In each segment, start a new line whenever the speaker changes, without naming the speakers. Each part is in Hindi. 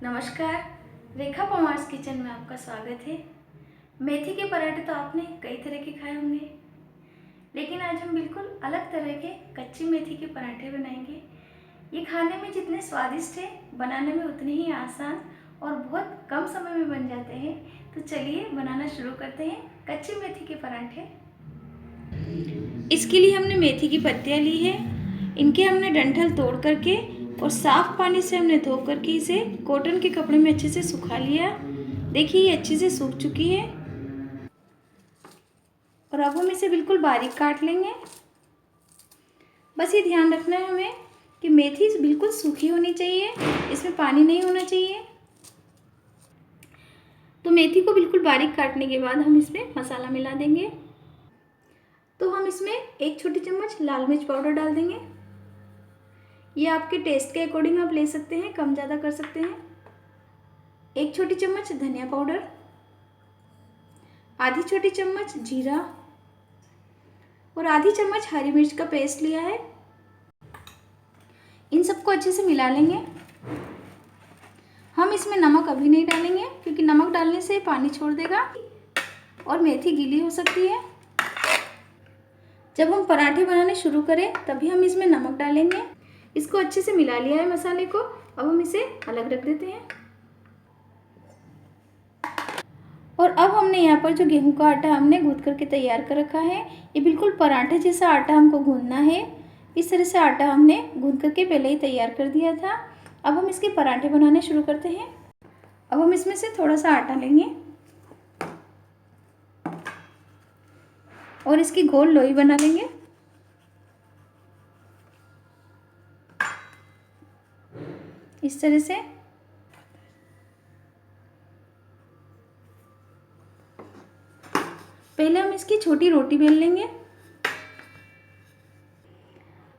नमस्कार। रेखा पवार्स किचन में आपका स्वागत है। मेथी के पराठे तो आपने कई तरह के खाए होंगे, लेकिन आज हम बिल्कुल अलग तरह के कच्ची मेथी के पराठे बनाएंगे। ये खाने में जितने स्वादिष्ट है, बनाने में उतने ही आसान और बहुत कम समय में बन जाते हैं। तो चलिए बनाना शुरू करते हैं कच्ची मेथी के पराठे। इसके लिए हमने मेथी की पत्तियाँ ली है। इनके हमने डंठल तोड़ करके और साफ पानी से हमने धो करके इसे कॉटन के कपड़े में अच्छे से सुखा लिया। देखिए ये अच्छे से सूख चुकी है और अब हम इसे बिल्कुल बारीक काट लेंगे। बस ये ध्यान रखना है हमें कि मेथी बिल्कुल सूखी होनी चाहिए, इसमें पानी नहीं होना चाहिए। तो मेथी को बिल्कुल बारीक काटने के बाद हम इसमें मसाला मिला देंगे। तो हम इसमें 1 छोटी चम्मच लाल मिर्च पाउडर डाल देंगे। ये आपके टेस्ट के अकॉर्डिंग आप ले सकते हैं, कम ज़्यादा कर सकते हैं। 1 छोटी चम्मच धनिया पाउडर, आधी छोटी चम्मच जीरा और आधी चम्मच हरी मिर्च का पेस्ट लिया है। इन सबको अच्छे से मिला लेंगे। हम इसमें नमक अभी नहीं डालेंगे क्योंकि नमक डालने से पानी छोड़ देगा और मेथी गीली हो सकती है। जब हम पराठे बनाने शुरू करें तभी हम इसमें नमक डालेंगे। इसको अच्छे से मिला लिया है मसाले को। अब हम इसे अलग रख देते हैं। और अब हमने यहाँ पर जो गेहूं का आटा हमने गूंथ करके तैयार कर रखा है, ये बिल्कुल पराठे जैसा आटा हमको गूंथना है। इस तरह से आटा हमने गूंथ करके पहले ही तैयार कर दिया था। अब हम इसके पराठे बनाने शुरू करते हैं। अब हम इसमें से थोड़ा सा आटा लेंगे और इसकी गोल लोई बना लेंगे। इस तरह से पहले हम इसकी छोटी रोटी बेल लेंगे।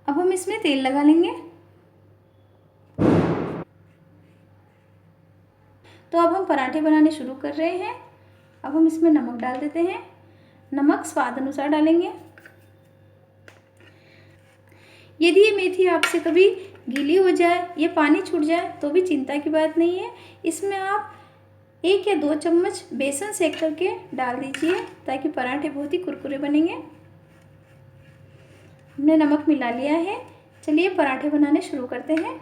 अब हम इसमें तेल लगा लेंगे। तो अब हम पराठे बनाने शुरू कर रहे हैं। अब हम इसमें नमक डाल देते हैं। नमक स्वाद अनुसार डालेंगे। यदि ये मेथी आपसे कभी गीली हो जाए या पानी छूट जाए तो भी चिंता की बात नहीं है। इसमें आप 1 या 2 चम्मच बेसन सेक करके डाल दीजिए ताकि पराठे बहुत ही कुरकुरे बनेंगे। हमने नमक मिला लिया है। चलिए पराठे बनाने शुरू करते हैं।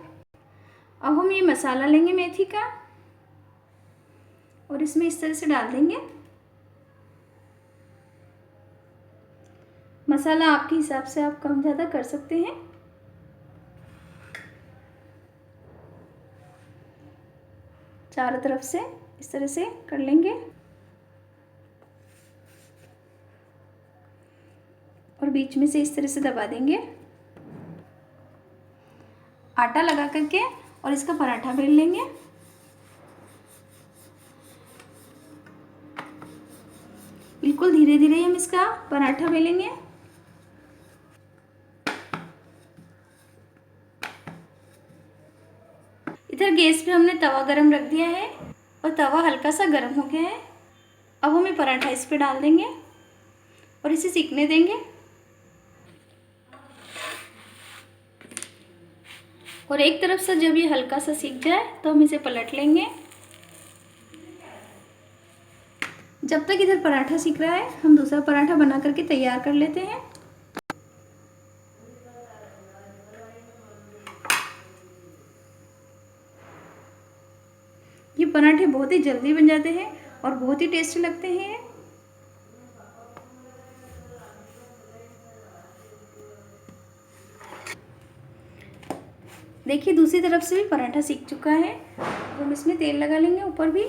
अब हम ये मसाला लेंगे मेथी का और इसमें इस तरह से डाल देंगे। मसाला आपके हिसाब से आप कम ज़्यादा कर सकते हैं। चारों तरफ से इस तरह से कर लेंगे और बीच में से इस तरह से दबा देंगे आटा लगा करके और इसका पराठा बेल लेंगे। बिल्कुल धीरे धीरे हम इसका पराठा बेलेंगे। इधर गैस पे हमने तवा गरम रख दिया है और तवा हल्का सा गर्म हो गया है। अब हम ये पराठा इस पे डाल देंगे और इसे सीखने देंगे। और एक तरफ से जब ये हल्का सा सीख जाए तो हम इसे पलट लेंगे। जब तक इधर पराठा सीख रहा है हम दूसरा पराठा बना करके तैयार कर लेते हैं। ये पराठे बहुत ही जल्दी बन जाते हैं और बहुत ही टेस्टी लगते हैं। देखिए दूसरी तरफ से भी पराठा सीख चुका है। तो हम इसमें तेल लगा लेंगे ऊपर भी।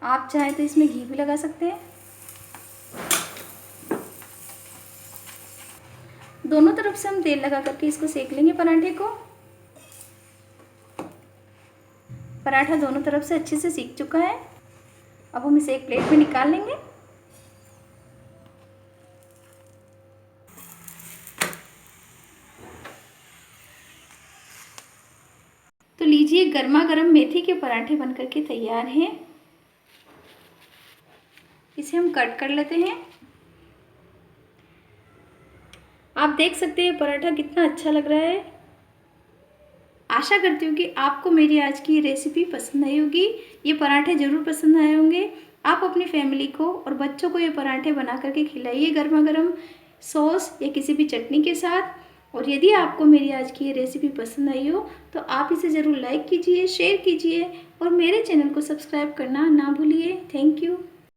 आप चाहे तो इसमें घी भी लगा सकते हैं। दोनों तरफ से हम तेल लगा करके इसको सेक लेंगे पराठे को। पराठा दोनों तरफ से अच्छे से सीख चुका है। अब हम इसे एक प्लेट में निकाल लेंगे। तो लीजिए गर्मा गर्म मेथी के पराठे बनकर के तैयार हैं। इसे हम कट कर लेते हैं। आप देख सकते हैं पराठा कितना अच्छा लग रहा है। आशा करती हूँ कि आपको मेरी आज की रेसिपी पसंद आई होगी। ये पराठे ज़रूर पसंद आए होंगे। आप अपनी फैमिली को और बच्चों को ये पराठे बना करके खिलाइए गर्मा गर्म सॉस या किसी भी चटनी के साथ। और यदि आपको मेरी आज की ये रेसिपी पसंद आई हो तो आप इसे ज़रूर लाइक कीजिए, शेयर कीजिए और मेरे चैनल को सब्सक्राइब करना ना भूलिए। Thank you.